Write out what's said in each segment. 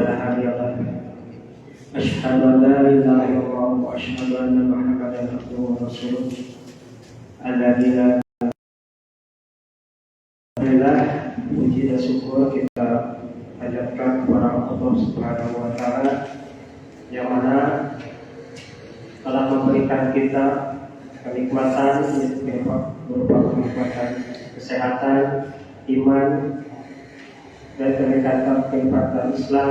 فلا هادي له أشهد أن لا إله إلا الله وأشهد أن محمدا عبده ورسوله الذي لا puji dan syukur kita panjatkan kepada Allah Subhanahu wa Ta'ala yang mana telah memberikan kita kenikmatan berupa kenikmatan kesehatan, iman, dan kenikmatan Islam.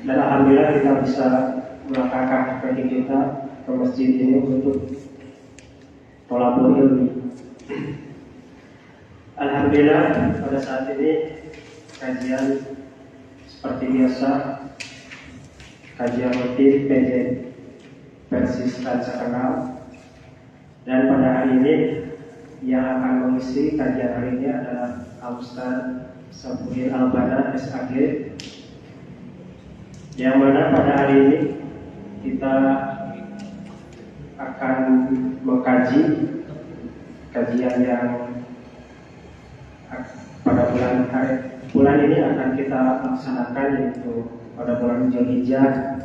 Dan alhamdulillah kita bisa melangkahkan kaki kita ke masjid ini untuk thalabul ilmi. Alhamdulillah pada saat ini kajian seperti biasa, kajian rutin PJ versi sekanal. Dan pada hari ini yang akan mengisi kajian hari ini adalah Ustaz Safuddin Albana SAG, yang mana pada hari ini kita akan mengkaji kajian yang pada bulan ini akan kita laksanakan, yaitu pada bulan Dzulhijjah,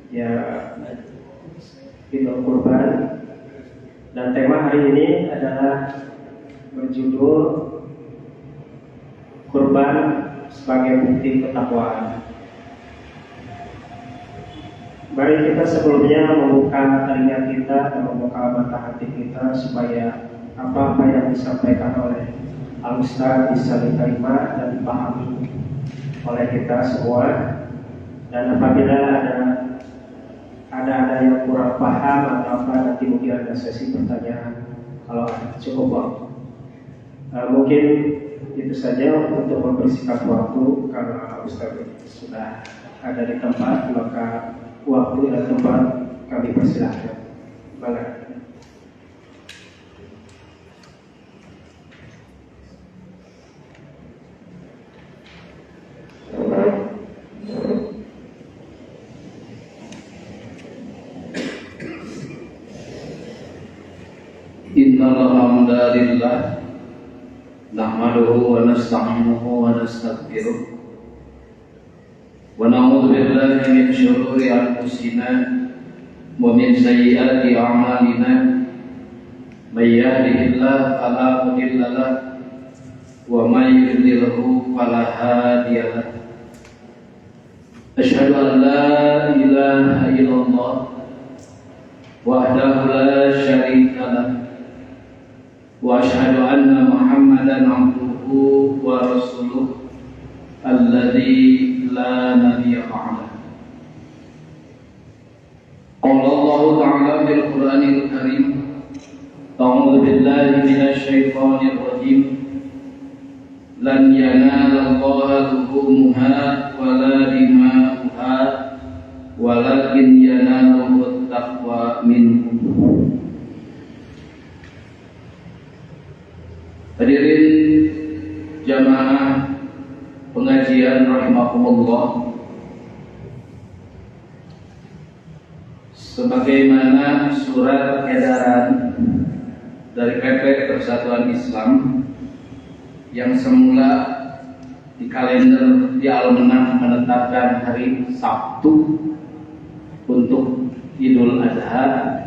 ya, Idul Kurban. Dan tema hari ini adalah berjudul Kurban sebagai bukti ketakwaan. Mari kita sebelumnya membuka telinga kita dan membuka mata hati kita supaya apa yang disampaikan oleh Al-Ustaz bisa diterima dan dipahami oleh kita semua. Dan apabila ada yang kurang paham atau apa, nanti mungkin ada sesi pertanyaan kalau cukup waktu. Mungkin itu saja untuk mempersingkat waktu, karena Ustaz sudah ada di tempat, maka waktu dan tempat kami persilahkan. Baik. Innal hamdalillah nahmaduhu wa nasta'inuhu wa nastaghfiruh wa na'udzu billahi min shururi anfusina wa min sayyiati a'malina. May yahdihillahu fala mudilla lahu wa may yudlilhu fala hadiya lahu. Asyhadu an la ilaha illallah wahdahu la syarika lahu wa asyhadu anna Muhammadan abduhu wa rasuluh alladzi la nabiyya ba'dah. Qala Allah ta'ala fil Qur'anil Karim, a'udzu billahi minasy syaithanir rajim, lan yanala Allaha luhumuha wala dima'uha walakin yanaluhu taqwa minkum. Hadirin jamaah pengajian rahimakumullah, sebagaimana surat edaran dari PP Persatuan Islam yang semula di kalender di Almanah menetapkan hari Sabtu untuk Idul Adha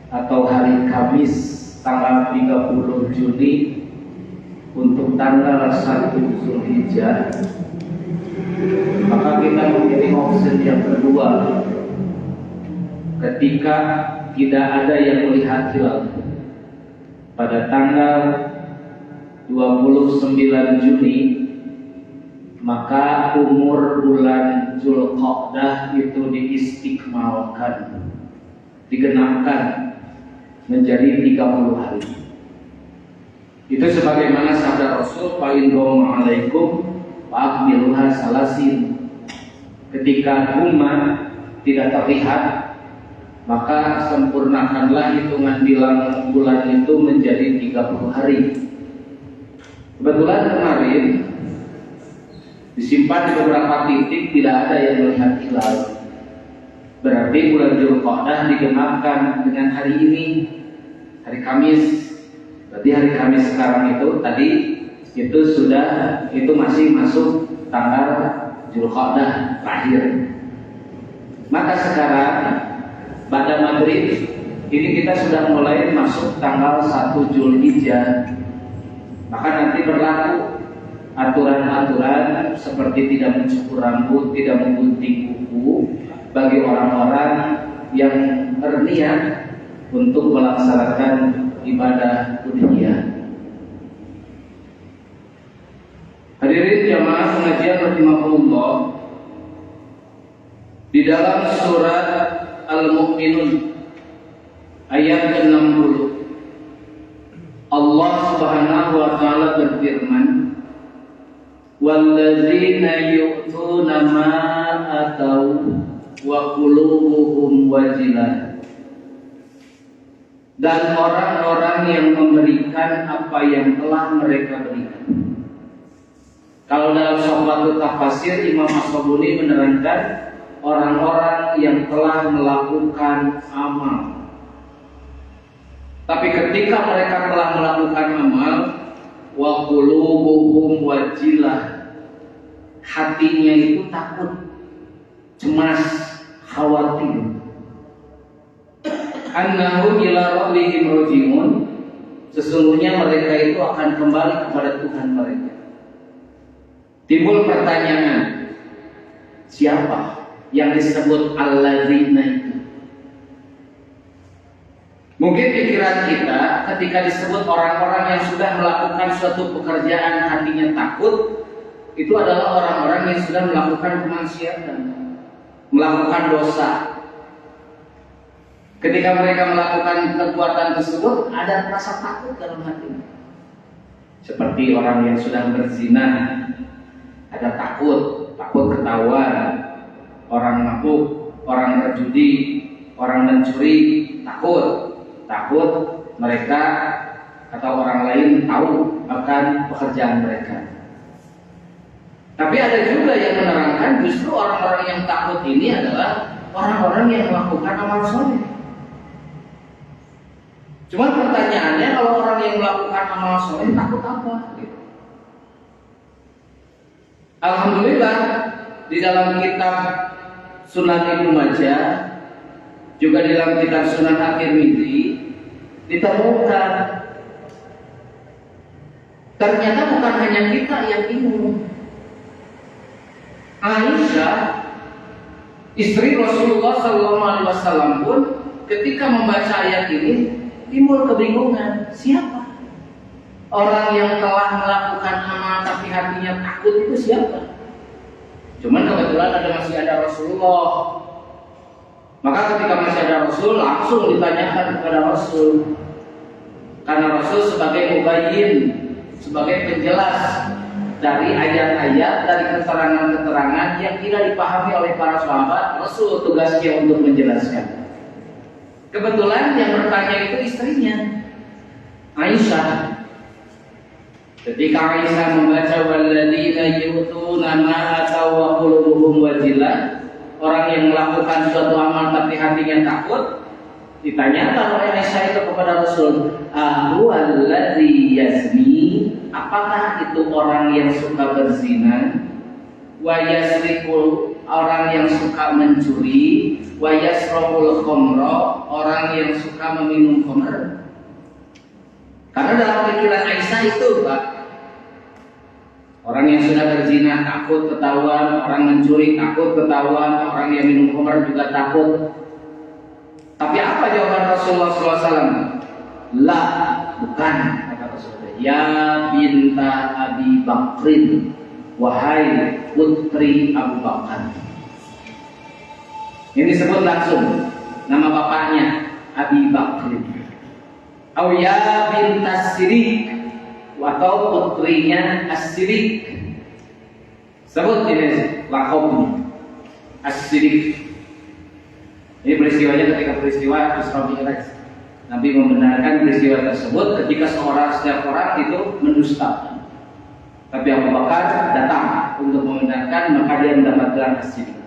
atau hari Kamis tanggal 30 Juni untuk tanggal 1 Dzulhijjah, maka kita memilih opsi yang kedua ketika tidak ada yang melihat hilal pada tanggal 29 Juni, maka umur bulan Dzulqa'dah itu diistiqmalkan, digenapkan menjadi 30 hari. Itu sebagaimana sabda Rasul, fa'in doma alaikum fa'akmiluha salasin. Ketika guma tidak terlihat, maka sempurnakanlah hitungan bilang bulan itu menjadi 30 hari. Kebetulan kemarin disimpan di beberapa titik tidak ada yang melihat hilal. Berarti bulan Dzulqa'dah digenapkan dengan hari ini, hari Kamis. Berarti hari Kamis sekarang itu tadi itu masih masuk tanggal Zulqa'dah lahir. Maka sekarang pada maghrib ini kita sudah mulai masuk tanggal 1 Zulhijjah. Maka nanti berlaku aturan-aturan seperti tidak mencukur rambut, tidak menggunting kuku bagi orang-orang yang berniat untuk melaksanakan ibadah udhiyah. Hadirin jamaah pengajian rahimakumullah, di dalam surat Al-Mu'minun ayat ke-60 Allah Subhanahu wa taala berfirman, "Walladzina yu'tuna ma atau wa qulubuhum wajilah." Dan orang-orang yang memberikan apa yang telah mereka berikan. Kalau dalam suatu tafsir Imam As-Sabuni menerangkan orang-orang yang telah melakukan amal. Tapi ketika mereka telah melakukan amal, wa qulubuhum wajilah, hatinya itu takut, cemas, khawatir. Annahum ila rabbihim raji'un, sesungguhnya mereka itu akan kembali kepada Tuhan mereka. Timbul pertanyaan, siapa yang disebut alladzina itu? Mungkin pikiran kita ketika disebut orang-orang yang sudah melakukan suatu pekerjaan hatinya takut, itu adalah orang-orang yang sudah melakukan kemaksiatan, melakukan dosa. Ketika mereka melakukan perbuatan tersebut, ada rasa takut dalam hatinya. Seperti orang yang sudah berzina, ada takut ketahuan, orang mabuk, orang berjudi, orang mencuri, takut mereka atau orang lain tahu akan pekerjaan mereka. Tapi ada juga yang menerangkan justru orang-orang yang takut ini adalah orang-orang yang melakukan amal soleh. Cuma pertanyaannya, kalau orang yang melakukan amal soleh takut apa? Alhamdulillah di dalam kitab Sunan Ibnu Majah, juga di dalam kitab Sunan At-Tirmidzi ditemukan ternyata bukan hanya kita yang bingung. Aisyah, istri Rasulullah SAW pun ketika membaca ayat ini timbul kebingungan, siapa orang yang telah melakukan amal tapi hatinya takut itu siapa? Cuman kebetulan masih ada Rasulullah. Maka ketika masih ada Rasul, langsung ditanyakan kepada Rasul. Karena Rasul sebagai mubayyin, sebagai penjelas dari ayat-ayat, dari keterangan-keterangan yang tidak dipahami oleh para sahabat, Rasul tugasnya untuk menjelaskan. Kebetulan yang bertanya itu istrinya, Aisyah. Ketika Aisyah membaca walladzina yu'tuna ma ataw wa qulubuhum wajilah, orang yang melakukan suatu amal tapi hatinya takut, ditanyakan oleh Aisyah itu kepada Rasul, "Ahuwallazi yazni?" Apakah itu orang yang suka berzina? Wa yasriqu, orang yang suka mencuri. Wa yasrabul khamra, orang yang suka meminum khamr. Karena dalam pikiran Aisyah itu, Pak, orang yang sudah berzina takut ketahuan, orang mencuri takut ketahuan, orang yang minum khamr juga takut. Tapi apa jawaban Rasulullah SAW? La, bukan, kata Rasulullah. Ya binta Abi Bakrin, wahai putri Abu Bakar. Ini disebut langsung nama bapaknya, Abi Bakrin. Au ya bintas Sirik, atau putrinya As-Sirik. Sebut ini lakobnya As-Sirik. Ini peristiwanya ketika peristiwa Isra Mi'raj. Nabi membenarkan peristiwa tersebut ketika setiap orang itu mendustakan. Tapi Abu Bakar datang untuk membenarkan, maka dia mendapat gelar As-Sidik.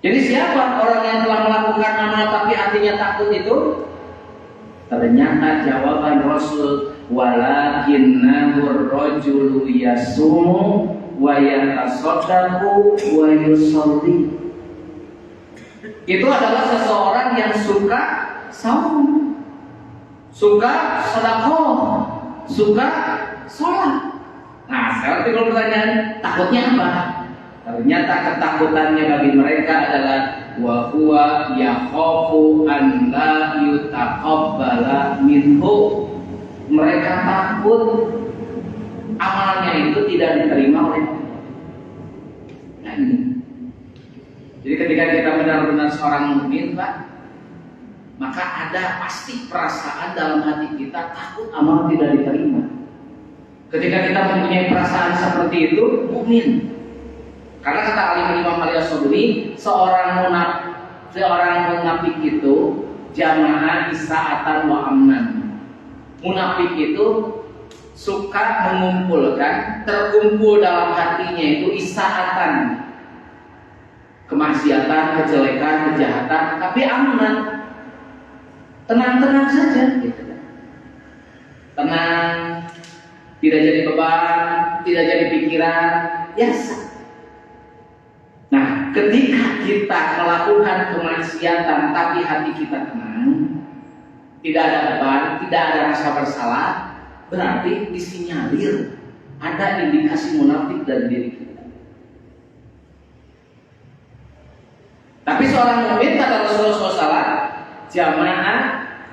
Jadi siapa orang yang telah melakukan amal tapi hatinya takut itu? Ternyata jawaban Rasul, walakinnahu rajulu yasumu wa yatasaddaqu wa yusalli. Itu adalah seseorang yang suka saum, suka sedekah, suka sholat. Nah, sekarang timbul pertanyaan, takutnya apa? Ternyata ketakutannya bagi mereka adalah wa huwa yakhafu an la yutaqabbala minhu. Mereka takut amalnya itu tidak diterima oleh Allah. Nah, ini. Jadi ketika kita benar-benar seorang mukmin, Pak, maka ada pasti perasaan dalam hati kita takut amal tidak diterima. Ketika kita mempunyai perasaan seperti itu, mukmin. Karena kata Imam Ali As-Sabuni, seorang munafik itu jamaah isaatan wa amnan. Munafik itu suka mengumpulkan, terkumpul dalam hatinya itu isaatan, kemaksiatan, kejelekan, kejahatan, tapi aman, tenang-tenang saja, gitu. Tenang, tidak jadi beban, tidak jadi pikiran, biasa. Nah, ketika kita melakukan kemaksiatan, tapi hati kita tenang, tidak ada beban, tidak ada rasa bersalah, berarti disinyalir ada indikasi munafik dari diri kita. Tapi seorang mukmin kata Rasulullah SAW, jamaah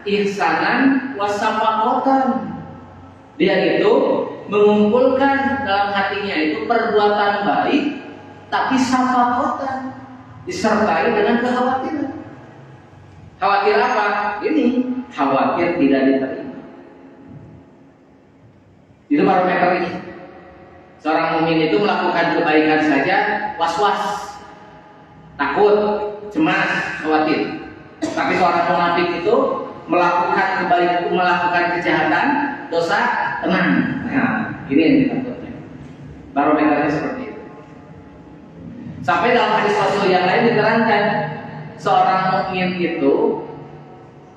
ihsanan wasafaqatan. Dia itu mengumpulkan dalam hatinya itu perbuatan baik, tapi safaqatan, disertai dengan kekhawatiran. Khawatir apa? Ini khawatir tidak diterima. Itu barometernya. Seorang mukmin itu melakukan kebaikan saja was-was, takut, cemas, khawatir. Tapi seorang munafik itu melakukan kebaikan, melakukan kejahatan, dosa, tenang. Nah, ini yang ditakutkan. Barometernya seperti itu. Sampai dalam hadis Rasul yang lain diterangkan, seorang mukmin itu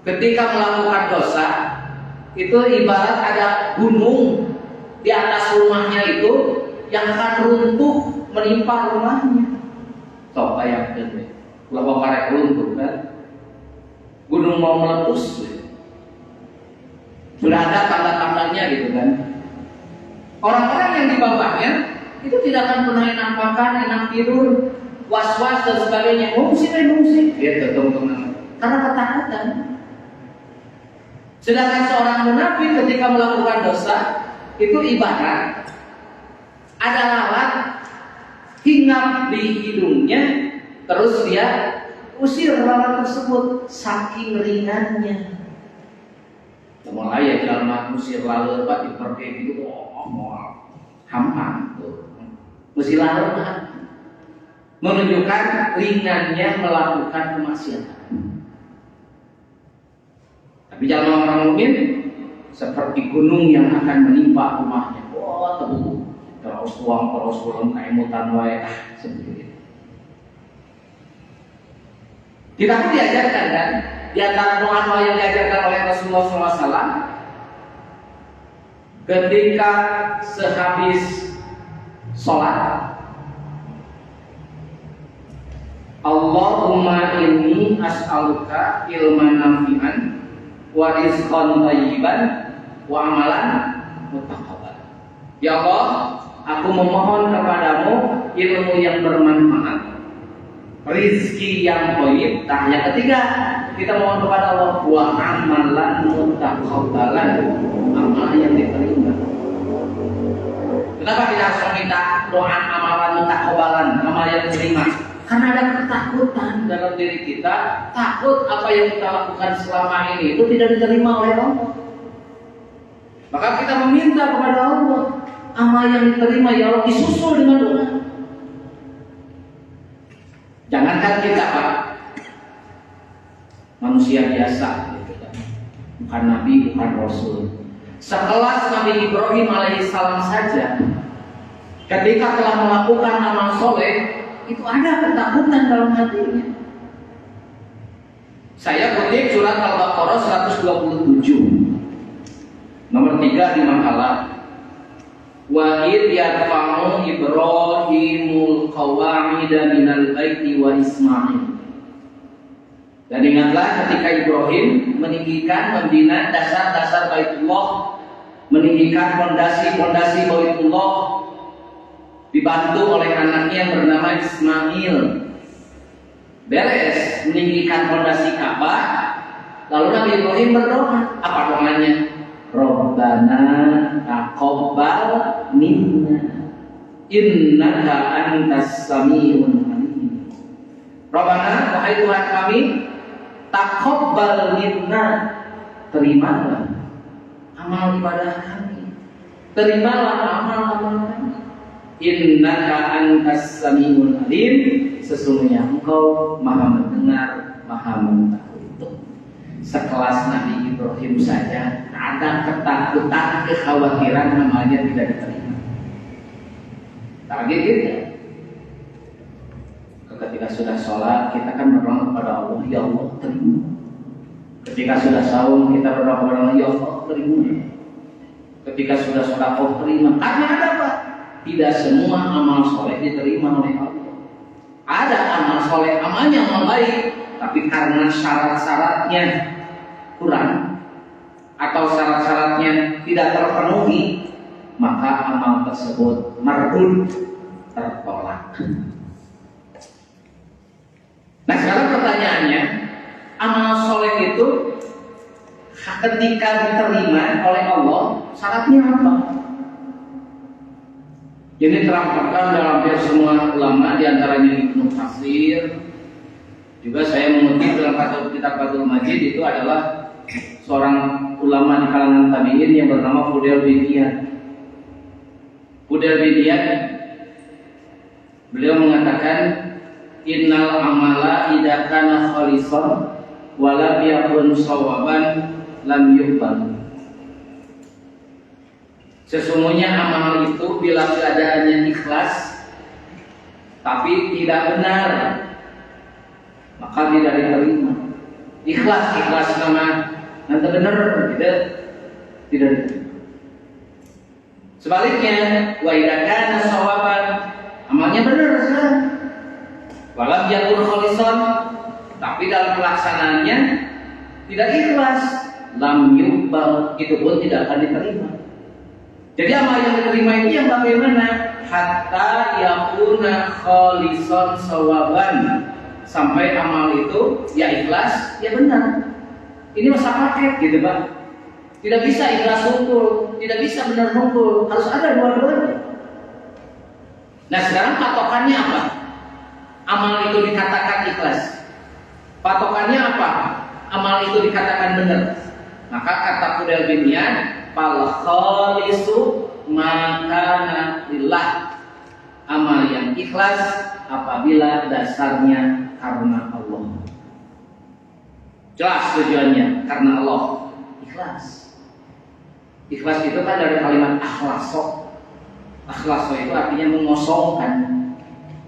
ketika melakukan dosa itu ibarat ada gunung di atas rumahnya itu yang akan runtuh menimpa rumahnya. Coba yang kedua, kalau parek runtuh kan, gunung mau meletus, sudah ada tanda-tandanya gitu kan. Orang-orang yang di bawahnya itu tidak akan pernah enak makan, enak tidur, was-was dan sebagainya, mengungsi, gitu teman-teman. Karena ketakutan. Sedangkan seorang munafik ketika melakukan dosa itu ibarat ada lalat hinggap di hidungnya, terus dia usir lalat tersebut saking ringannya. Mulai ya jalan usir lalat pak diperke gitu, hampa tuh, usir lalat menunjukkan ringannya melakukan kemaksiatan. Tapi jangan orang mukmin seperti gunung yang akan menimpa rumahnya. Wah, tebu terus uang kayak mutan wae seperti itu. Kita pun diajarkan kan, di antara doa yang diajarkan oleh Rasulullah SAW, ketika sehabis sholat, Allahumma inni as'aluka ilman nafi'an wa rizqan thayyiban wa amalan mutaqabbal. Ya Allah, aku memohon kepadamu ilmu yang bermanfaat, rizki yang thayyib. Nah, yang ketiga, kita mohon kepada Allah wa amalan mutaqabbalan, amal yang diterima. Kenapa kita harus meminta doa amalan mutaqabbalan, amal yang diterima? Karena ada ketakutan dalam diri kita, takut apa yang kita lakukan selama ini itu tidak diterima oleh Allah. Maka kita meminta kepada Allah, amal yang diterima ya Allah disusul dengan doa. Jangankan kita Pak, manusia biasa, bukan Nabi, bukan Rasul. Sekelas Nabi Ibrahim alaihissalam saja, ketika telah melakukan amal soleh, itu ada ketakutan dalam hatinya. Saya kutip surat Al-Baqarah 127. Nomor 3 di makalah, wa id yarfa'u Ibrahimul qawa'ida minal baiti wa Ismail. Dan ingatlah ketika Ibrahim meninggikan, membina dasar-dasar Baitullah, meninggikan fondasi-fondasi Baitullah, dibantu oleh anaknya yang bernama Ismail. Beres meninggikan fondasi Ka'bah, lalu Nabi Ibrahim berdoa. Apa doanya? Rabbana taqabbal minna innaka antas samiun alim. Rabbana, wahai Tuhan kami, taqabbal minna, terimalah amal ibadah kami, terimalah amal-amal kami. Innaka antas samiun alim, sesungguhnya Engkau Maha mendengar, Maha mengetahui. Sekelas Nabi Ibrahim saja ada ketakutan, kekhawatiran amalnya tidak diterima. Target kita ketika sudah sholat kita kan berdoa kepada Allah, ya Allah terima. Ketika sudah saum kita berdoa kepada Allah, ya Allah terima. Ketika sudah sedekah terima. Karena ada apa? Tidak semua amal soleh diterima oleh Allah. Ada amal soleh, amalnya amal baik, tapi karena syarat-syaratnya kurang atau syarat-syaratnya tidak terpenuhi, maka amal tersebut mardud, tertolak. Nah sekarang pertanyaannya, amal soleh itu ketika diterima oleh Allah, syaratnya apa? Ini terampakkan dalam hampir semua ulama, diantaranya Ibnu Katsir. Juga saya mengutip dalam kitab Fathul Majid, itu adalah seorang ulama di kalangan tabi'in yang bernama Fudail bin Iyad. Fudail bin Iyad, beliau mengatakan, innal amala idza kana khalisan wa lam yakun shawaban lam yuqbal. Sesungguhnya amal itu bila keadaannya ikhlas tapi tidak benar, maka tidak diterima. Ikhlas nama nanti benar tidak diterima. Sebaliknya, wa idza kana shawaban, amalnya benar saja. Walam yakun khalisan, tapi dalam pelaksanaannya tidak ikhlas, lam yuqbal, itu pun tidak akan diterima. Jadi amal yang diterima itu yang bagaimana? Hatta yakuna khalisan shawaban, sampai amal itu ya ikhlas, ya benar. Ini masa paket gitu Pak. Tidak bisa ikhlas hukum, tidak bisa benar hukum, harus ada dua-duanya. Nah sekarang patokannya apa? Amal itu dikatakan ikhlas. Patokannya apa? Amal itu dikatakan benar. Maka kata Fudail bin Iyad, fal khalisu makana lillah. Amal yang ikhlas apabila dasarnya karena Allah. Jelas tujuannya karena Allah. Ikhlas. Ikhlas itu kan dari kalimat akhlaso. Akhlaso itu artinya mengosongkan.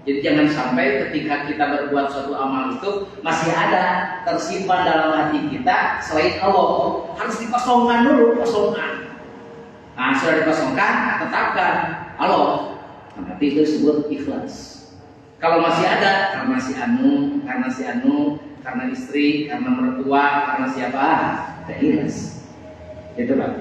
Jadi jangan sampai ketika kita berbuat suatu amal itu masih ada tersimpan dalam hati kita selain Allah. Harus dikosongkan dulu, kosongkan. Nah sudah dikosongkan, tetapkan Allah. Nanti itu disebut ikhlas. Kalau masih ada karena si anu, karena istri, karena mertua, karena siapa, tidak ikhlas. Itu Pak.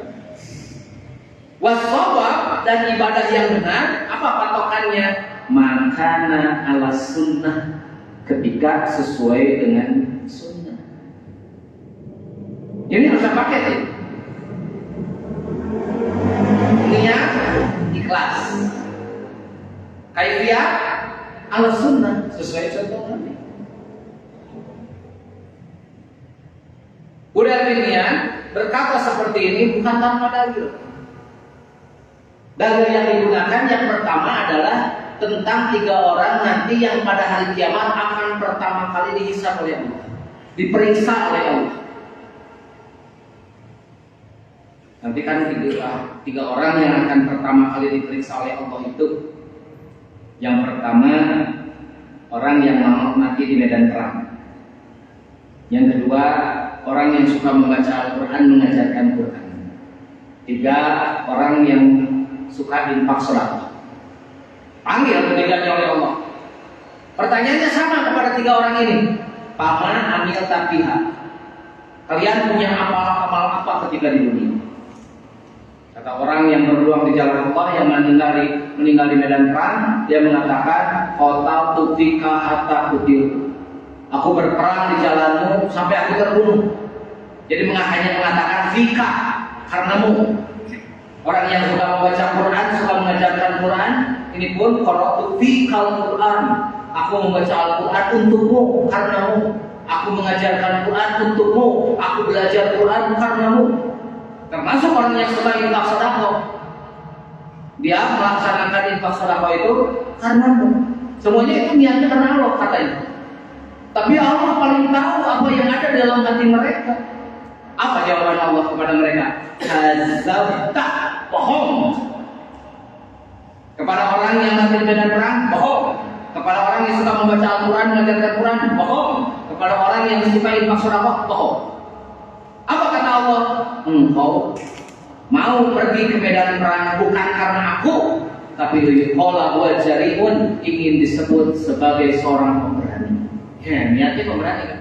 Wasawab dan ibadah yang benar, apa patokannya? Makana ala sunnah, ketika sesuai dengan sunnah. Ini harus pakai ya. Niat ikhlas, kaifiyah ala sunnah, sesuai contoh Nabi. Fudail bin Iyad berkata seperti ini bukan tanpa dalil. Dalil yang digunakan yang pertama adalah tentang 3 orang nanti yang pada hari kiamat akan pertama kali dihisab oleh Allah, diperiksa oleh Allah. Nanti kan 3 orang yang akan pertama kali diperiksa oleh Allah itu, yang pertama orang yang mau mati di medan perang, yang kedua orang yang suka membaca Al-Quran, mengajarkan Quran, 3 orang yang suka infak sedekah. Panggil ketiganya oleh Allah. Pertanyaannya sama kepada 3 orang ini. Paman amil tapiha. Kalian punya amal apa ketika di dunia? Kata orang yang berjuang di jalan Allah, yang meninggal di medan perang, dia mengatakan, "Qatal tufika hatta kutil." Aku berperang di jalanmu sampai aku terbunuh. Jadi hanya mengatakan fika, karenamu. Orang yang suka membaca Quran, suka mengajarkan Quran, ini pun qara'tu fikal Quran. Aku membaca Al-Quran untukmu, karenamu. Aku mengajarkan Quran untukmu. Aku belajar Quran karenamu. Termasuk orang yang suka infak sedekah. Dia melaksanakan infak sedekah itu karenamu. Semuanya itu niatnya karena Allah katanya. Tapi Allah paling tahu apa yang ada dalam hati mereka. Apa jawaban Allah kepada mereka? Kadzabta, bohong. Kepada orang yang mati di medan perang, bohong. Kepada orang yang suka membaca Al-Quran, mengajarkan Quran, bohong. Kepada orang yang suka infak sedekah, bohong. Apa kata Allah? Engkau mau pergi ke medan perang bukan karena aku, tapi liqala wa jariun, ingin disebut sebagai seorang pemberani. Ya, niatnya pemberani kan?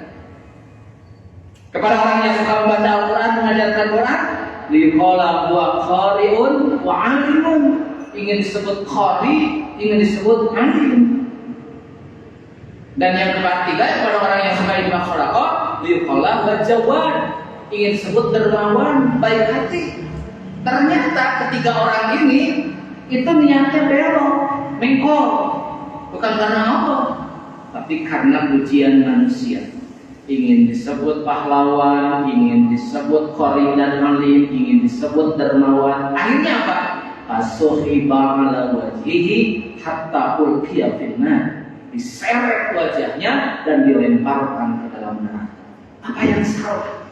Kepada orang yang suka membaca Al-Quran, mengajarkan Quran, liqala wa qari'un wa 'alimun, ingin disebut qari, ingin disebut alim. Dan yang ketiga, kepada orang yang suka infak sedekah, liqala wa jawad, ingin disebut dermawan, baik hati. Ternyata ketiga orang ini itu niatnya belok, mengkol, bukan karena Allah, tapi karena pujian manusia. Ingin disebut pahlawan, ingin disebut qari dan alim, ingin disebut dermawan. Akhirnya apa? Fasuhiba ala wajhihi hatta ulqiya finnar. Diseret wajahnya dan dilemparkan ke dalam neraka. Apa yang salah?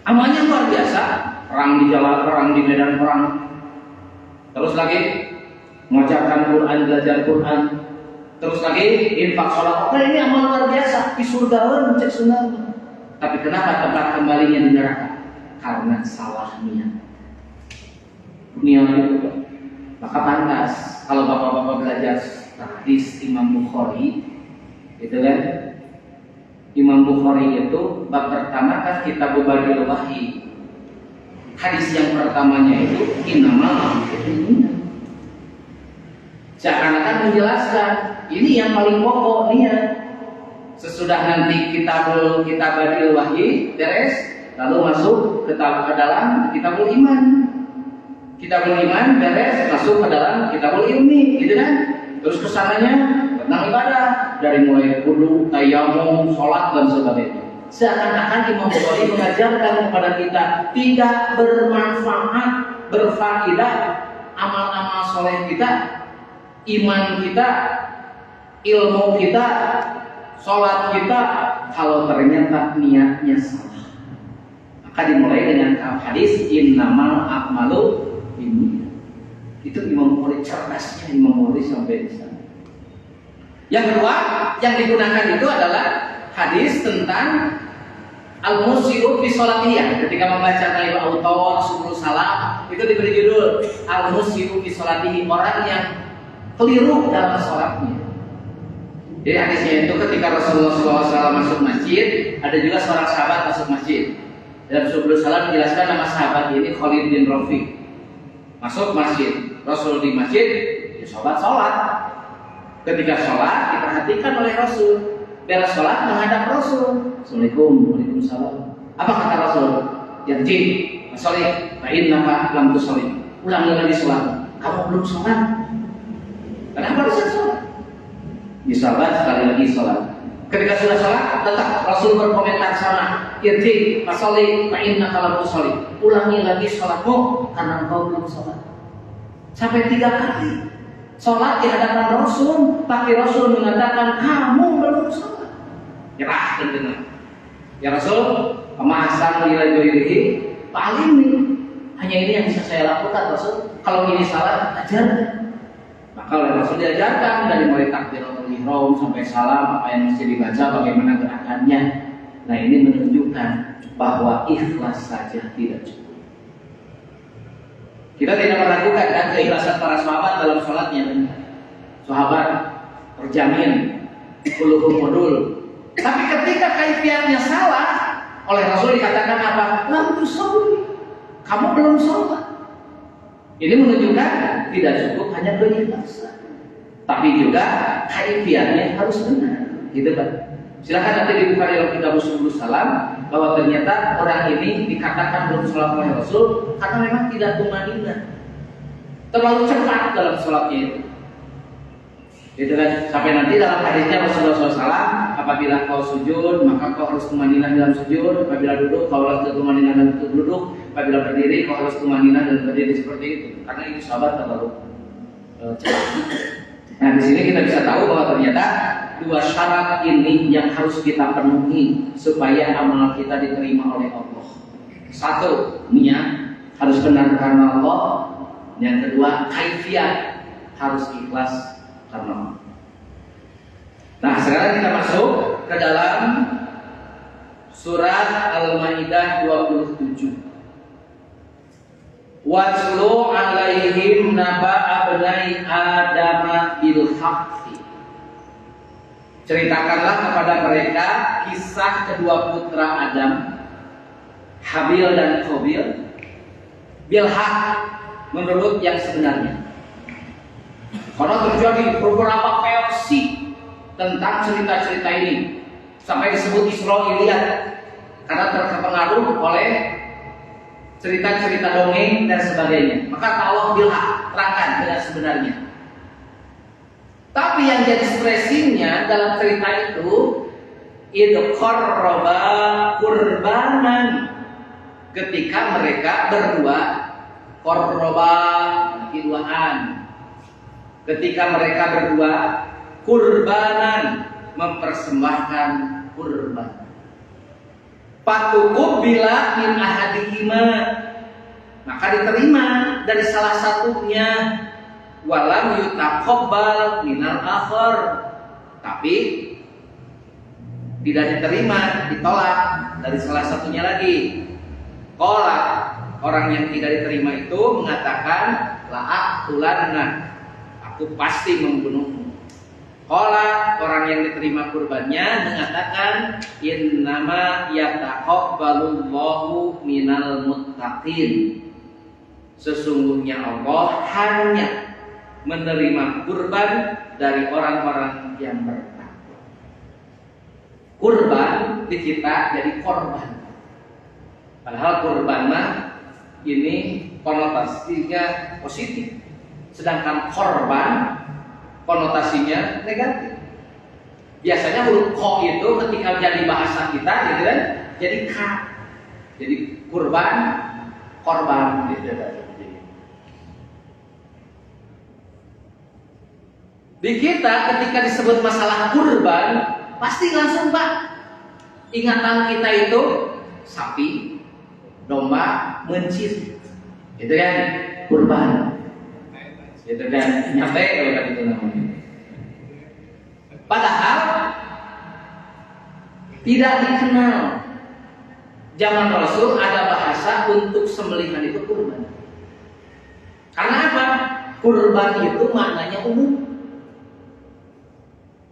Amalnya luar biasa. Perang di jalan, perang di medan perang. Terus lagi mengajarkan Quran, belajar Quran. Terus lagi infak sedekah. Ini amal luar biasa. Di surga cek sunnah. Tapi kenapa tempat kembalinya di neraka? Karena salah niat. Niat itu. Maka pantas kalau bapak-bapak belajar hadis Imam Bukhari, itu kan? Imam Bukhari itu bab pertama kan kitab Badil Wahyi. Hadis yang pertamanya itu innamal a'malu. Seakan-akan menjelaskan ini yang paling pokok niat. Sesudah nanti kitabul Badil Wahyi beres, lalu masuk ke dalam kitabul iman. Kitabul iman beres, masuk ke dalam kitabul ilmi, gitu kan? Terus kesananya tentang ibadah, dari mulai wudu, tayamum, sholat dan sebagainya. Seakan-akan Imam Bukhari mengajarkan kepada kita tidak bermanfaat, berfaedah amal-amal soleh kita, iman kita, ilmu kita, sholat kita, kalau ternyata niatnya salah. Maka dimulai dengan hadis innamal a'malu binniyat. Itu Imam Bukhari cerdasnya, Imam Bukhari sampai di sana. Yang kedua yang digunakan itu adalah hadis tentang al-musiru fi sholatiyah. Ketika membaca kalimat autor, subul salam, itu diberi judul al-musiru fi sholatihi, orang yang keliru dalam sholatnya. Jadi hadisnya itu ketika Rasulullah SAW masuk masjid, ada juga seorang sahabat masuk masjid. Dan subul salam menjelaskan nama sahabat ini Khalid bin Rafiq. Masuk masjid, Rasul di masjid, ya sholat. Ketika sholat diperhatikan oleh Rasul. Beres sholat menghadap Rasul. Assalamualaikum, waalaikumsalam. Apa kata Rasul? Yarji, sholat. Fa'innaka lam tusolli. Ulangi lagi sholat. Kamu belum sholat. Kenapa harus sholat? Disabat sekali lagi sholat. Ketika sudah sholat, tetap Rasul berkomentar sama. Yarji, fasolli. Fa'innaka lam tusolli. Ulangi lagi sholatmu karena engkau belum sholat. Sampai 3 kali. Sholat di hadapan Rasul, tapi Rasul mengatakan kamu belum sholat. Nyerah dan dengar. Ya Rasul, pemahasan nilai joirihi, paling nih. Hanya ini yang bisa saya lakukan Rasul. Kalau ini salah, ajarkan. Maka oleh Rasul diajarkan dari mulai takbiratul ihram sampai salam, apa yang mesti dibaca, bagaimana gerakannya. Nah ini menunjukkan bahwa ikhlas saja tidak cukup. Kita tidak meragukan kan keikhlasan para sahabat dalam sholatnya. Sahabat terjamin kulluhum udul. Tapi ketika kaifiatnya salah, oleh Rasul dikatakan apa? Lam tusalli. Kamu belum sholat. Ini menunjukkan tidak cukup hanya keikhlasan, tapi juga kaifiatnya harus benar, gitu kan? Silakan nanti dibuka dalam kitab Subul Salam bahwa ternyata orang ini dikatakan belum sholat oleh Rasul karena memang tidak tumanina, terlalu cepat dalam sholatnya itu. Gitu kan? Sampai nanti dalam hadisnya Rasulullah SAW, apabila kau sujud maka kau harus tumanina dalam sujud, apabila duduk kau harus tumanina dalam duduk, apabila berdiri kau harus tumanina dalam berdiri, seperti itu. Karena ini sahabat terlalu cepat. Nah di sini kita bisa tahu bahwa ternyata dua syarat ini yang harus kita penuhi supaya amal kita diterima oleh Allah. Satu, niat harus benar karena Allah. Yang kedua, kaifiat harus ikhlas karena Allah. Nah sekarang kita masuk ke dalam surat Al-Maidah 27. Watlu alaihim naba'a abnai Adama bil haqqi. Ceritakanlah kepada mereka kisah kedua putra Adam, Habil dan Qabil, bil haqq, menurut yang sebenarnya. Karena terjadi beberapa versi tentang cerita-cerita ini sampai disebut Israiliyat karena terpengaruh oleh cerita-cerita dongeng dan sebagainya. Maka Allah bilhaq, terangkan dengan sebenarnya. Tapi yang jadi stressingnya dalam cerita itu idqarraba qurbanan, ketika mereka berdua qarraba duaan. Ketika mereka berdua kurbanan, mempersembahkan kurban. Patukub bila min ahadihima, maka diterima dari salah satunya. Walam yutaqabbal minal akhar, tapi tidak diterima, ditolak dari salah satunya lagi. Qala, orang yang tidak diterima itu mengatakan la'aqtulanna, aku pasti membunuhmu. Qala, orang yang diterima kurbannya mengatakan innama yataqabbalullahu minal muttaqin, sesungguhnya Allah hanya menerima kurban dari orang-orang yang bertakwa. Kurban di kita jadi korban, padahal kurban ini konotasinya positif, sedangkan korban konotasinya negatif. Biasanya huruf ko itu ketika jadi bahasa kita gitu kan, jadi ka, jadi kurban, korban gitu kan. Di kita ketika disebut masalah kurban, pasti langsung Pak, ingatan kita itu sapi, domba, mencit, gitu kan, kurban. Itu kan nyampe kalau kan itu namanya. Padahal tidak dikenal. Zaman Rasul ada bahasa untuk sembelihan itu kurban. Karena apa? Kurban itu maknanya umum.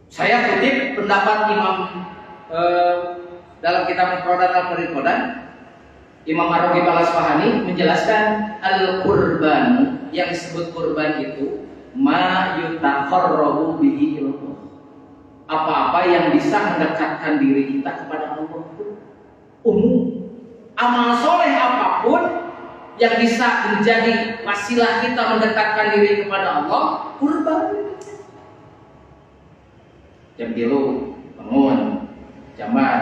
Saya kutip pendapat Imam dalam kitab Mufradat Al-Qur'an, Imam Ar-Raghib Al-Asfahani menjelaskan al-qurban, yang disebut kurban itu ma yutaqarrabu bihi ilallah, apa-apa yang bisa mendekatkan diri kita kepada Allah. Umum, amal soleh apapun yang bisa menjadi wasilah kita mendekatkan diri kepada Allah, kurban. Jam 3 bangun, jaman,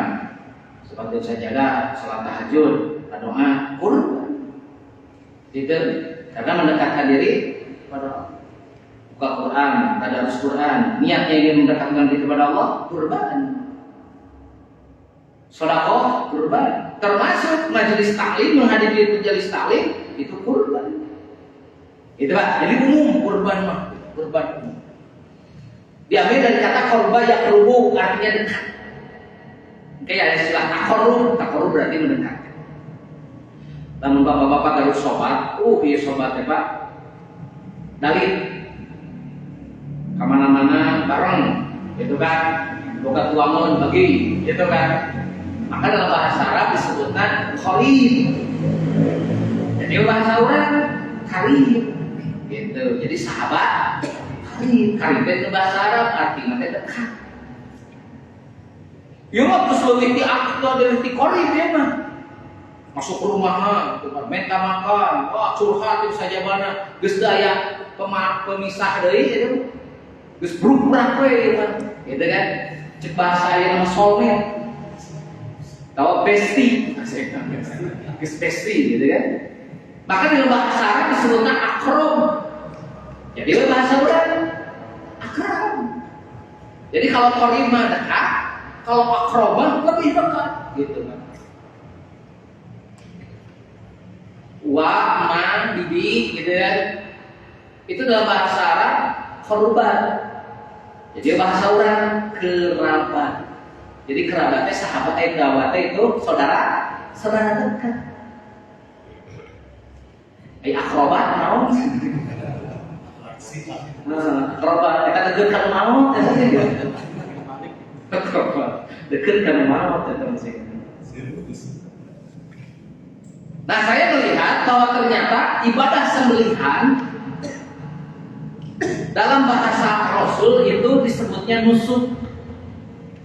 sebagian sajadah, salat tahajud, doa, kurban. Itu karena mendekatkan diri kepada Allah. Buka Quran, tadarus Quran, niatnya ingin mendekatkan diri kepada Allah, kurban. Sedekah, kurban. Termasuk majelis taklim, menghadiri majelis taklim, itu kurban. Itu Pak, jadi umum kurban mah, kurban umum. Diambil dari kata korba yang rubuh, artinya dekat. Kayak ada istilah takorub berarti mendekat. Namun bapak-bapak garuk sobat, iya sobat ya Pak. Dalit kemana-mana bareng, gitu kan? Boga tuangon bagi, gitu kan? Maka dalam bahasa Arab disebutkan khalid. Jadi bahasa orang karib, gitu. Jadi sahabat, karib. Karib itu bahasa Arab artinya dekat. Ya mah terus leuwih ti akto dari ti karib ya mah. Masuk ke rumahna, minta makan, wah curhat itu saja mana, geus daya pemisah deui itu. Geus bruk-brak we gitu kan. Cek bahasa ieu mah soulmate. Tahu pesti, geus pesti gitu kan. Maka dalam bahasa Arab disebutnya akrom. Jadi bahasa orang akrom. Jadi kalau qarib mah dekat, kalau akrom mah lebih dekat gitu kan. Wa, man, bibi gitu kan. Itu dalam bahasa Arab korban. Jadi bahasa orang kerabat. Jadi kerabatnya sahabat dawatnya itu saudara dekat. Akrobat naon? Akrobat kata dekat maut akrobat dekat kan maut itu masih. Nah, saya melihat bahwa ternyata ibadah sembelihan dalam bahasa Rasul itu disebutnya nusuk.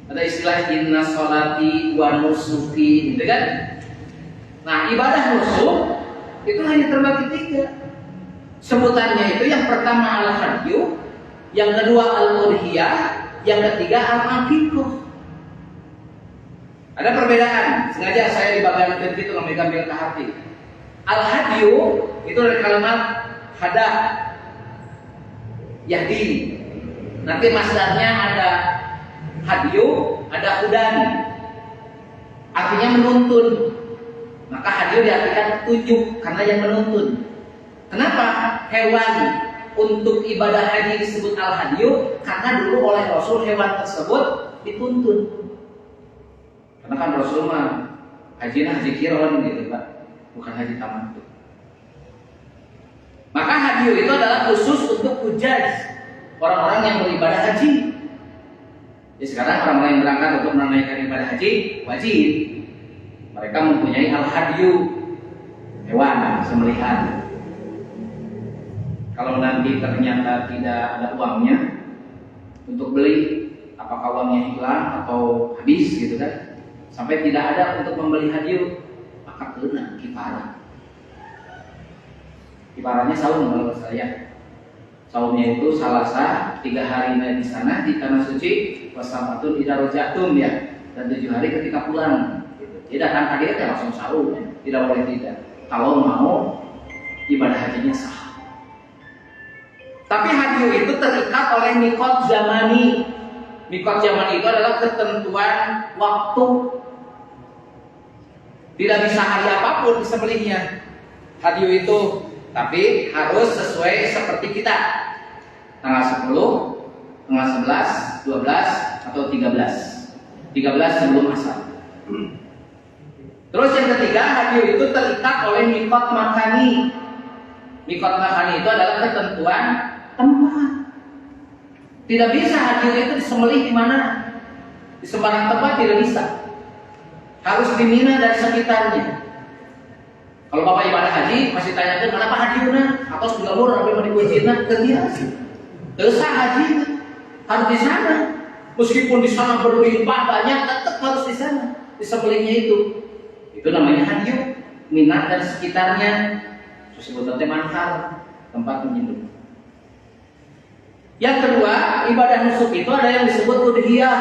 Ada istilah inna sholati wa nusuki, gitu kan? Nah, ibadah nusuk itu hanya terbagi 3. Sebutannya itu yang pertama al-hadyu, yang kedua al-udhiyah, yang ketiga al-aqiqah. Ada perbedaan, sengaja saya di bagian itu mengambil ke hati. Al-hadyu itu dari kalimat hada, yahdi. Nanti masdarnya ada hadyu, ada hudan. Artinya menuntun. Maka hadyu diartikan petunjuk karena yang menuntun. Kenapa hewan untuk ibadah haji disebut al-hadyu? Karena dulu oleh Rasul hewan tersebut dituntun. Karena kan Rasul mah haji kiron gitu Pak, bukan haji tamattu. Maka hadyu itu adalah khusus untuk hujjaj, orang-orang yang beribadah haji. Jadi sekarang orang-orang yang berangkat untuk menunaikan ibadah haji wajib mereka mempunyai al-hadyu, hewan sembelihan. Kalau nanti ternyata tidak ada uangnya untuk beli, apakah uangnya hilang atau habis gitu kan, sampai tidak ada untuk membeli hadyu, maka kena kifarah. Kifarahnya saum kalau saya. Saumnya itu Salasa 3 hari di sana di tanah suci, wasabatun idza rajatum ya, dan 7 hari ketika pulang. Gitu. Tidak akan hadir ya langsung saum, ya. Tidak boleh tidak. Kalau mau ibadah hajinya sah. Tapi hadyu itu terikat oleh mikot zamani. Mikot zamani itu adalah ketentuan waktu. Tidak bisa hari apapun disembelihnya hadyu itu, tapi harus sesuai seperti kita. Tanggal 10, tanggal 11, 12 atau 13. 13 sebelum asar. Terus yang ketiga, hadyu itu terikat oleh mikot makani. Mikot makani itu adalah ketentuan tempat. Tidak bisa hadyu itu disembelih di mana? Di sembarang tempat tidak bisa. Harus di Mina dan sekitarnya. Kalau bapak ibadah haji masih tanyakan kenapa hajiuna atau sudah murah sampai mau dikunjina terbiasa. Terus haji harus di sana. Meskipun di sana berlimpah banyak, tetap harus di sana. Disembelihnya itu namanya hadyu. Mina dan sekitarnya. Disebutnya manhar, tempat menyembelih. Yang kedua, ibadah nusuk itu ada yang disebut udhiyah.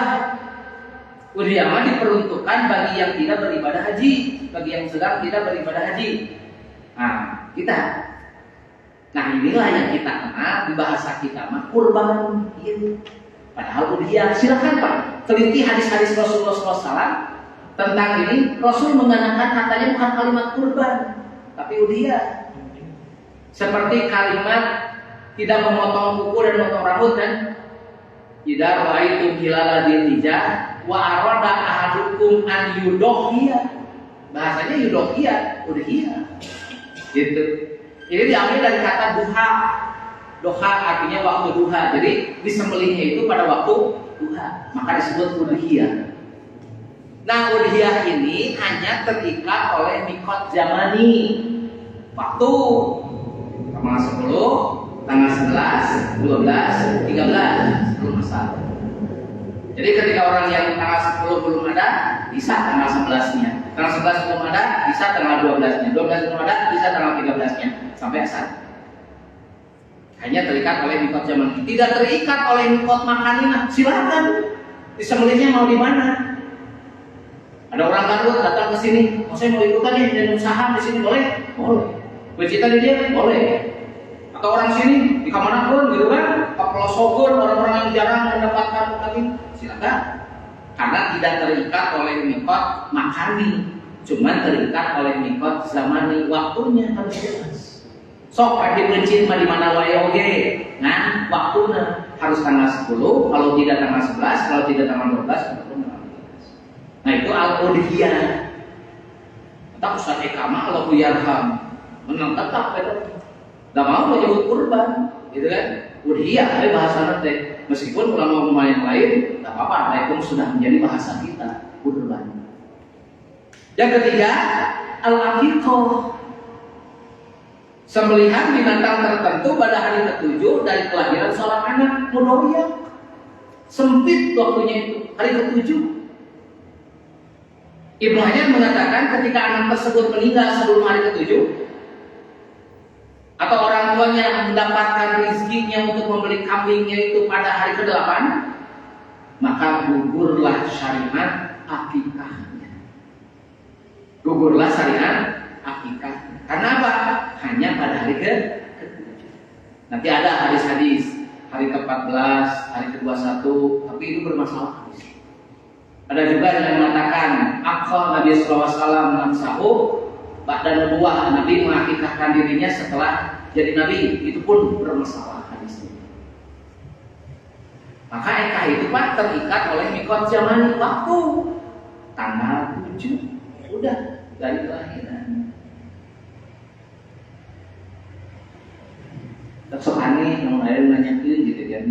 Udhiyah mah diperuntukkan bagi yang tidak beribadah haji, bagi yang sedang tidak beribadah haji. Nah, kita. Nah, inilah yang kita kenal di bahasa kita mah kurban. Iya. Padahal udhiyah, silakan Pak, teliti hadis-hadis Rasulullah SAW tentang ini. Rasul menggunakan katanya bukan kalimat kurban, tapi udhiyah. Seperti kalimat tidak memotong kuku dan memotong rambut kan? Idza ra'aitum hilala dzilhijjah wa arada ahadukum an yudohiyah. Bahasanya yudohiyah, udhiyah. Gitu. Ini diambil dari kata duha. Duha artinya waktu duha. Jadi disembelihnya itu pada waktu duha. Maka disebut udhiyah. Nah, udhiyah ini hanya terikat oleh mikot zamani. Waktu tanggal 10, tanggal 11, 12, 13 belum masalah. Jadi ketika orang yang tanggal 10 belum ada, bisa tanggal 11-nya. Tanggal 11 belum ada, bisa tanggal 12-nya. 12 belum ada, bisa tanggal 13-nya. Sampai asar. Hanya terikat oleh mikot zamani. Tidak terikat oleh mikot makanina. Silakan. Disembelihnya mau di mana? Ada orang Garut datang ke sini, oh, saya mau ikutan nih dan usaha di sini, boleh? Boleh. Bercita di dia, boleh. Atau orang sini di kamar pun gitu kan, Papelosogon, orang-orang yang jarang mendapatkan tadi, silakan. Karena tidak terikat oleh mikot makani, cuman terikat oleh mikot zamani, waktunya harus jelas. Sok pagi bencin mah di mana wae oge, nah waktunya harus tanggal 10, kalau tidak tanggal 11, kalau tidak tanggal 12, nah itu al-udhiyah. Tetap Ustaz Eka mah Allahu yarham. Menang tetap itu. Enggak mau menyebut kurban, gitu kan? Udhiyah itu bahasa teh. Meskipun ulama-ulama yang lain enggak apa-apa, itu sudah menjadi bahasa kita, kurban. Yang ketiga, al-aqiqah. Sembelihan binatang tertentu pada hari ke-7 dari kelahiran seorang anak mudoya. Sempit waktunya itu, hari ke-7. Ibnu Hajar mengatakan ketika anak tersebut meninggal sebelum hari ke-7 atau orang tuanya mendapatkan rezekinya untuk membeli kambingnya itu pada hari ke-8, maka gugurlah syariat akikahnya. Gugurlah syariat akikah. Karena apa? Hanya pada hari ke-7. Nanti ada hadis-hadis hari ke-14, hari ke-21, tapi itu bermasalah hadis. Ada juga yang mengatakan akal Nabi SAW nafsahu ba'da nubuwah, Nabi mengakikahkan dirinya setelah jadi Nabi, itu pun bermasalah hadisnya. Maka ekah itu Pak terikat oleh mikot zaman waktu tanggal 7 udah dari kelahiran. Terus aneh yang lain nanyakin gitu kan,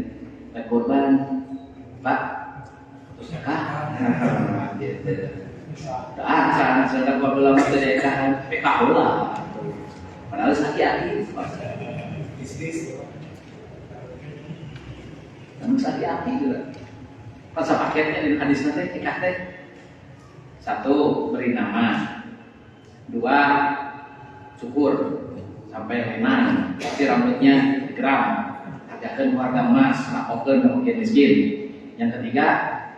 korban Pak terus ekah, gitu. Kan sedang beberapa dari ekahan, ekah bola. Padahal sakit-sakit, bisnis. Namun sakit-sakit juga. Pas paketnya di hadis nanti ekah teh. 1. Beri nama. 2. Cukur sampai memang. Tapi rambutnya gram. Agakkan warga emas, rakokan kemudian miskin. Yang ketiga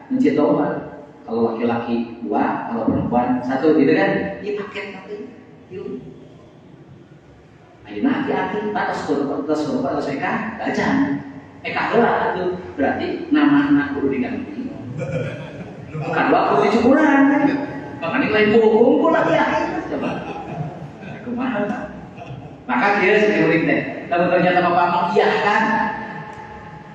mencit domba. Kalau laki-laki 2, kalau perempuan 1, gitu kan? Ini paket nanti. Yuk. Ayo hati-hati, atas kurban atau sekah, gajah. Ekah lah itu berarti nama anak kudu diganti. Bukan waktu dicukuran kan? Makanya lain kumpul lagi coba. Kumaha? Maka dia sendiri teh. Kalau ternyata bapak mengiyakan,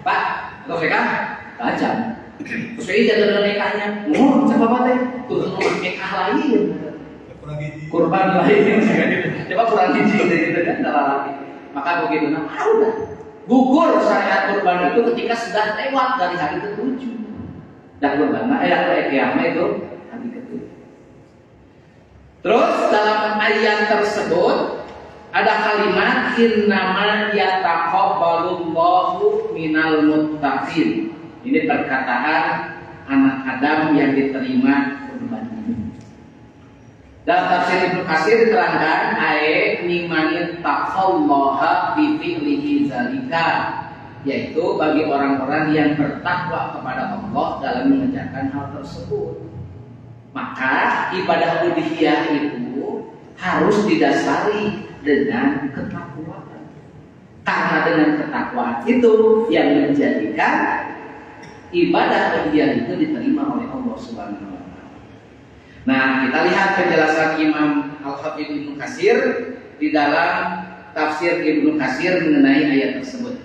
Pak, atau sekah, gajah. Terus ini jadwal nikahnya, coba apa teh? Tuh nikah lain, kurban lain, coba kurang gizi gitu kan, lagi. Maka begitu, nah udah gugur syariat kurban itu ketika sudah lewat dari hari ke-7. Dan kurban, kiamat itu hari ke-7. Terus dalam ayat tersebut ada kalimat innama yataqabbalullahu minal muttaqin. Ini perkataan anak Adam yang diterima kurban ini. Dalam tafsir Ibnu Katsir diterangkan ayat nimanit taqallaha bi fi'lihi zalika, yaitu bagi orang-orang yang bertakwa kepada Allah dalam mengerjakan hal tersebut. Maka ibadah udhiyah itu harus didasari dengan ketakwaan. Karena dengan ketakwaan itu yang menjadikan ibadah udhiyah itu diterima oleh Allah Subhanahu wa taala. Nah, kita lihat penjelasan Imam Al-Khatib Ibnu Katsir di dalam tafsir Ibnu Katsir mengenai ayat tersebut.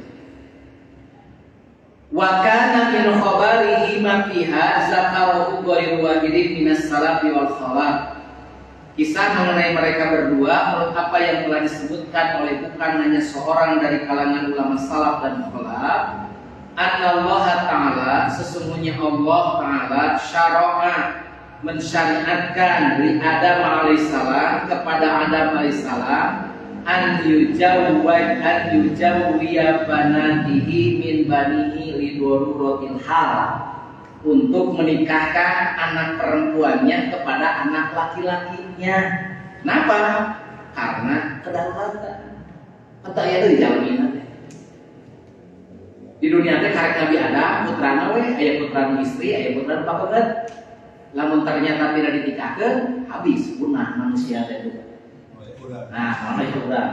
Wa kana min khabarihi ma fiha zakaru ghairu wahidin minas salafi wal khalaf. Kisah mengenai mereka berdua menurut apa yang telah disebutkan oleh bukan hanya seorang dari kalangan ulama salaf dan khalaf, Allah Ta'ala, sesungguhnya Allah Ta'ala syara'a, mensyariatkan li Adam alaihissalam kepada Adam alaihissalam an yujawwiya banatihi min banihi lidoruratil hal, untuk menikahkan anak perempuannya kepada anak laki-lakinya. Kenapa? Karena kedaulatan. Kata ya itu dijalanin. Di dunia teh karek Nabi Adam putrana we, aya putrana istri, aya putrana papeget. Lamun ternyata tidak ditikahkeun, habis punah manusia teh itu. Nah, mana itu urang.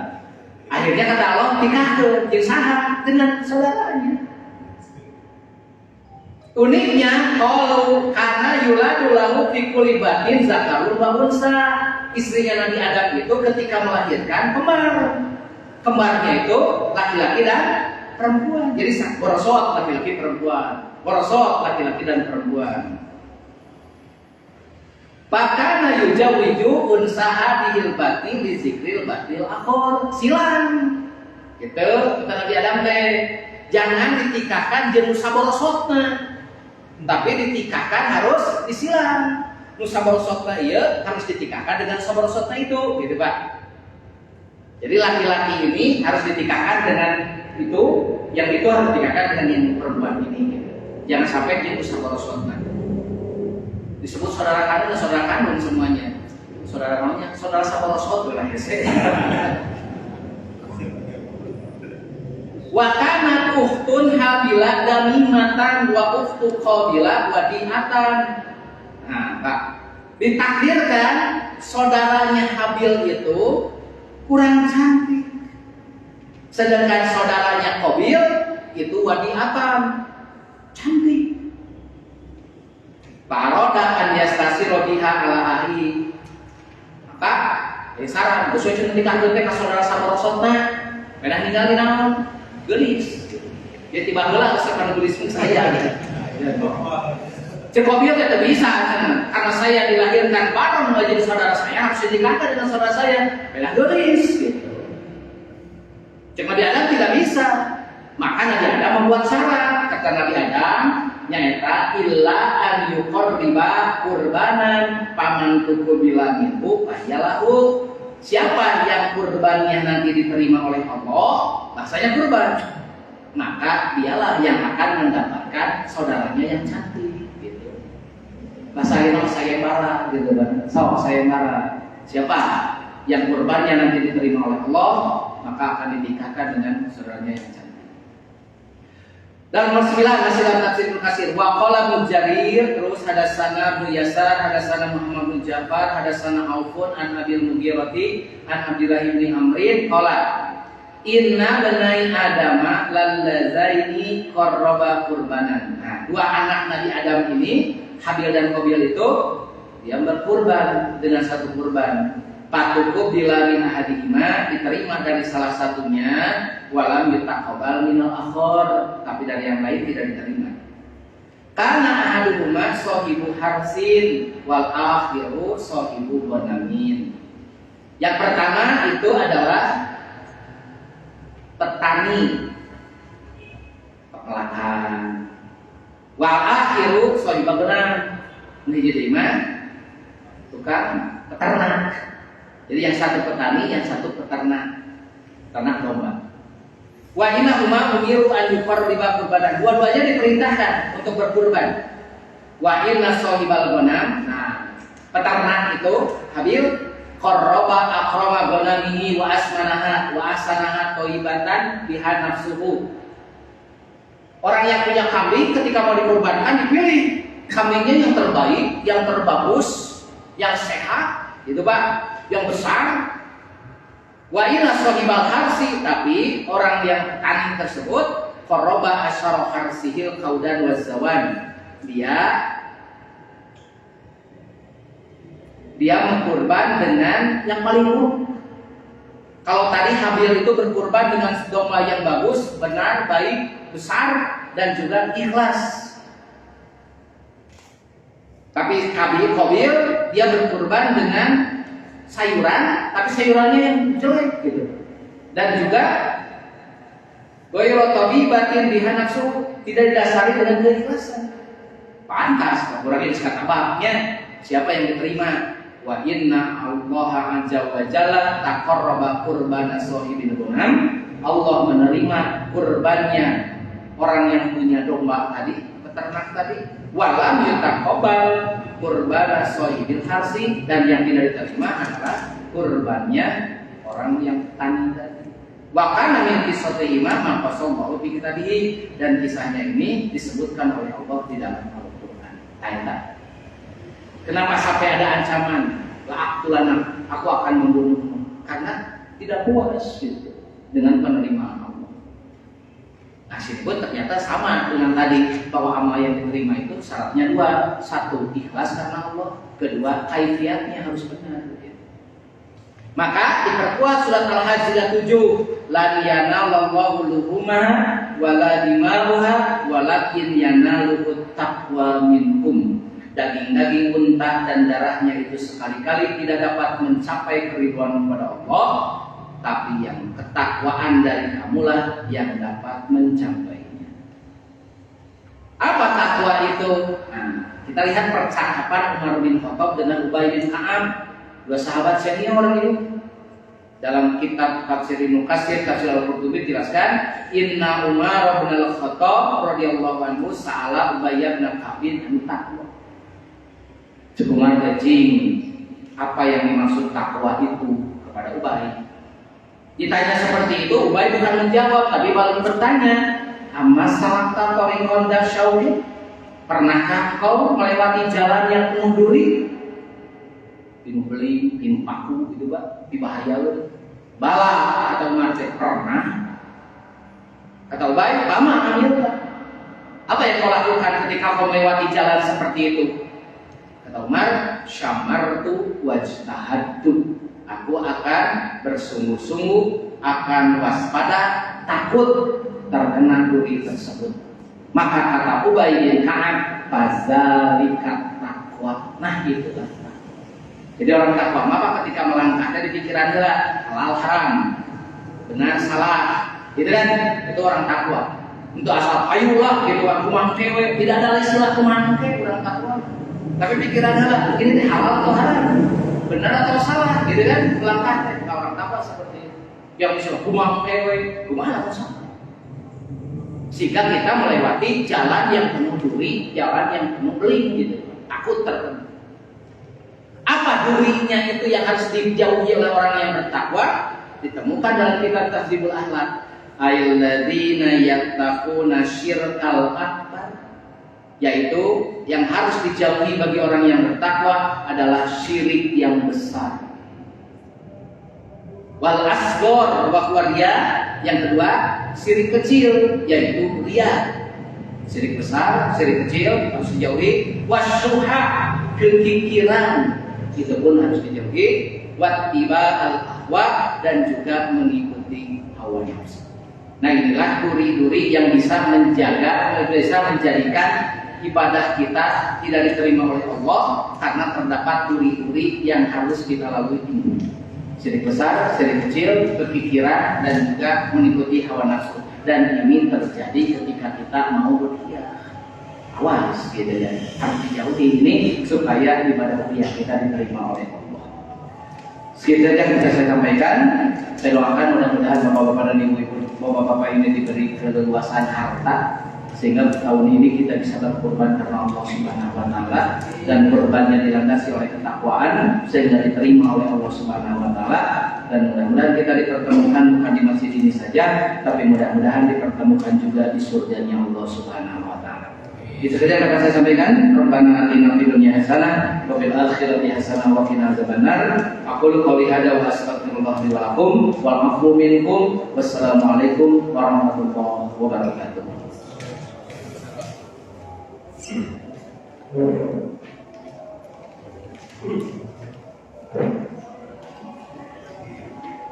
Akhirnya kata Allah, tikahkeun jeung saha? Dengan saudaranya. Uniknya, kalau karena yuladu lahu fi kulli batin zakarun wa unsa, istrinya Nabi Adam itu ketika melahirkan kembar. Kembarnya itu laki-laki dan perempuan. Jadi borosot laki-laki perempuan, borosot laki-laki dan perempuan. Pakana yujawiju unsaha dihil batin di zikril batil akhor, silang. Gitu kata Nabi Adam teh, jangan ditikahkan jeung saborosotna. Tapi ditikahkan harus disilang. Saborosotna ieu harus ditikahkan dengan saborosotna itu, gitu Pak. Jadi laki-laki ini harus ditikahkan dengan itu, yang itu harus ditikahkan dengan yang perempuan ini, gitu. Jangan sampai jeung saborosotna. Disebut saudara kandung dan saudara kandung semuanya. Saudara kandungnya saudara saborosot lah ya. Wa kanat ukhtun Habilah damimatan wa ukhtu Qabilah wadiatan. Nah, Pak, ditakdirkan saudaranya Habil itu kurang cantik. Sedangkan saudaranya Qabil itu wadiatan, cantik. Paroda an yastasiro biha ala ahi. Maka saran geus we nikahkeun teh ka saudara saborosotna, bedah ningali naon? Gelis. Ya tiba heula sakan gelis pun saya gitu. Cek Qabil teh bisa karena saya dilahirkan bareng menjadi saudara saya, harus dinikahkan dengan saudara saya. Bedah gelis gitu. Cek Nabi Adam tidak bisa. Maka Nabi Adam membuat syarat. Kata Nabi Adam, nyaeta illa an yuqarriba qurbanan paman tuqbila minhu fayalahu. Siapa yang kurbannya nanti diterima oleh Allah, bahasanya kurban, maka dialah yang akan mendapatkan saudaranya yang cantik, gitu. Bahasa sayembara, gitu kan? Sayembara. Siapa yang kurbannya nanti diterima oleh Allah, maka akan dinikahkan dengan saudaranya yang cantik. Dan nomor 9 nasihat tafsir Ibnu Katsir wa qala Mujarir, terus hadatsana Ibnu Yasar, hadatsana Muhammad bin Ja'far, hadatsana Aufun an Abil Mughirati an Abdullah bin Amrin qala inna banai adama lallazaini qarraba qurbanan. Nah, dua anak Nabi Adam ini, Habil dan Qabil itu dia berkurban dengan satu kurban. Patuku bila min ahadihima, diterima dari salah satunya, walam yutaqabbal minal akhar, tapi dari yang lain tidak diterima. Karena ahaduhuma sahibu harsin wal akhiru sahibu ghanamin. Yang pertama itu adalah petani peternakan. Wal akhiru sahibu ghanam. Ini jadi tukang peternak. Jadi yang satu petani, yang satu peternak, ternak domba. Wa inna huma umiru an yuqarriba qurbanan. Dua-duanya diperintahkan untuk berkurban. Wa inna sahibal ghanam, nah, peternak itu Habil qarraba aqrama ghanamihi wa asmanaha wa asanaha thayyibatan biha nafsuhu. Orang yang punya kambing ketika mau dikurbankan dipilih kambingnya yang terbaik, yang terbagus, yang sehat, itu Pak. Yang besar. Wa ila sahibal harsi, tapi orang yang petani tersebut qarraba asyara harsihil qaudan wazawan. Dia mengkurban dengan yang paling buruk. Kalau tadi Habil itu berkurban dengan domba yang bagus, benar, baik, besar dan juga ikhlas. Tapi Qabil dia berkurban dengan sayuran, tapi sayurannya yang jelek gitu. Dan juga ghairu tabibatin biha nafsu, tidak didasari dengan keikhlasan. Pantas kurangnya kata babnya siapa yang diterima. Wa inna Allah azza wa jalla taqarraba qurbana shahibin ghanam. Allah menerima kurbannya orang yang punya domba tadi, peternak tadi. Walam yutaqabbal qurbana shahibil harsi, dan yang tidak diterima adalah kurbannya orang yang tani tadi. Wa kana min qissati imam ma qasallahu fi kitabihi, dan kisahnya ini disebutkan oleh Allah di dalam Al-Qur'an. Ayat. Kenapa sampai ada ancaman? La'aqtulana, aku akan membunuhmu, karena tidak puas gitu dengan penerimaan Allah. Nah, sini pun ternyata sama dengan tadi, bahwa amal yang diterima itu syaratnya dua. Satu, ikhlas karena Allah. Kedua, kaifiatnya harus benar gitu. Maka diperkuat surat Al-Hajj ayat 7, la yanalallahu luhumaha wala dima'uha walakin yanaluhu taqwa minkum. Daging-daging unta dan darahnya itu sekali-kali tidak dapat mencapai keridhaan kepada Allah, tapi yang ketakwaan dari kamulah yang dapat mencapainya. Apa takwa itu? Nah, kita lihat percakapan Umar bin Khattab dengan Ubay bin Ka'ab, dua sahabat senior ini. Dalam kitab Tafsir Ibnu Katsir, Tafsir Al-Qurtubi jelaskan, Inna Umar bin Al-Khattab radhiyallahu anhu sa'ala Ubay bin Ka'ab an taqwa. Cekungan kecing, apa yang dimaksud takwa itu kepada Ubay? Ditanya seperti itu, Ubay bukan menjawab, tapi malah bertanya, amma salakta tariqan dasyawin? Pernahkah kau melewati jalan yang penuh duri? Penuh beling, penuh paku gitu Pak, dibahaya lu. Bala atau mati pernah? Kata Ubay, pama amil. Apa yang kau lakukan ketika kau melewati jalan seperti itu? Kata Umar, syamartu wajtahadtu. Aku akan bersungguh-sungguh, akan waspada, takut terkena duri tersebut. Maka kata Ubay bin Ka'ab, fadzalika taqwa. Nah, itulah takwa. Jadi orang takwa apa ketika melangkah dari pikirannya lah halal haram, benar salah, gitu kan? Itu orang takwa. Untuk asal ayulah gitu, aku mangkewe, tidak ada istilah kemangke orang takwa. Tapi pikirannya lah, ini halal atau haram, benar atau salah, gitu kan? Melangkah, orang takwa seperti itu. Yang misalnya kumang kewe, kumang atau salah. Sehingga kita melewati jalan yang penuh duri, jalan yang penuh beling, gitu. Takut terkena. Apa durinya itu yang harus dijauhi oleh orang yang bertakwa? Ditemukan dalam kitab Tahdzibul Akhlaq. Ayyulladzina yattaquna syirkal akbar, yaitu yang harus dijauhi bagi orang yang bertakwa adalah syirik yang besar. Wal asghar wa huwa riya, yang kedua syirik kecil yaitu riya. Syirik besar, syirik kecil harus dijauhi. Wasyuha, kekikiran, itu pun harus dijauhi. Wattiba al-ahwa, dan juga mengikuti hawa nafsu. Nah, inilah duri-duri yang bisa menjadikan ibadah kita tidak diterima oleh Allah, karena terdapat duri-duri yang harus kita lalui ini. Syirik besar, syirik kecil, kepikiran, dan juga mengikuti hawa nafsu. Dan ini terjadi ketika kita mau beribadah. Awas gitu ya, harus dijauhi ini supaya ibadah kita diterima oleh Allah. Sekian saja yang bisa saya sampaikan. Saya doakan mudah-mudahan bapak-bapak dan ibu-ibu, bapak-bapak ini diberi keleluasan harta, sehingga tahun ini kita bisa berkorban karena Allah Subhanahu wa taala, dan korbannya dilandasi oleh ketakwaan sehingga diterima oleh Allah Subhanahu wa taala. Dan mudah-mudahan kita dipertemukan bukan di masjid ini saja, tapi mudah-mudahan dipertemukan juga di surganya Allah Subhanahu wa taala. Itu saja yang akan saya sampaikan. Rabbana atina fid dunya hasanah wa fil akhirati hasanah wa qina adzabannar. Aqulu qouli hadza wa astaghfirullah li wa lakum wal afu minkum. Wassalamualaikum warahmatullahi wabarakatuh.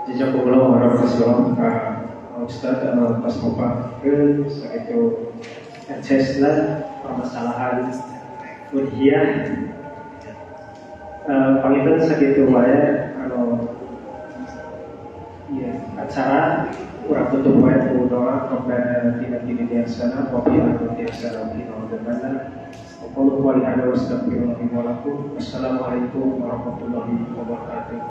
Jazakumullah warahmatullahi wabarakatuh. Ustaz pas ngopakeun sakitu aksesna permasalahan udhiyah pangitan sakitu wae ya acara kurang tutup wae ku doa kepada tidak biasa wa bi biasa wa bi mana Assalamualaikum warahmatullahi wabarakatuh.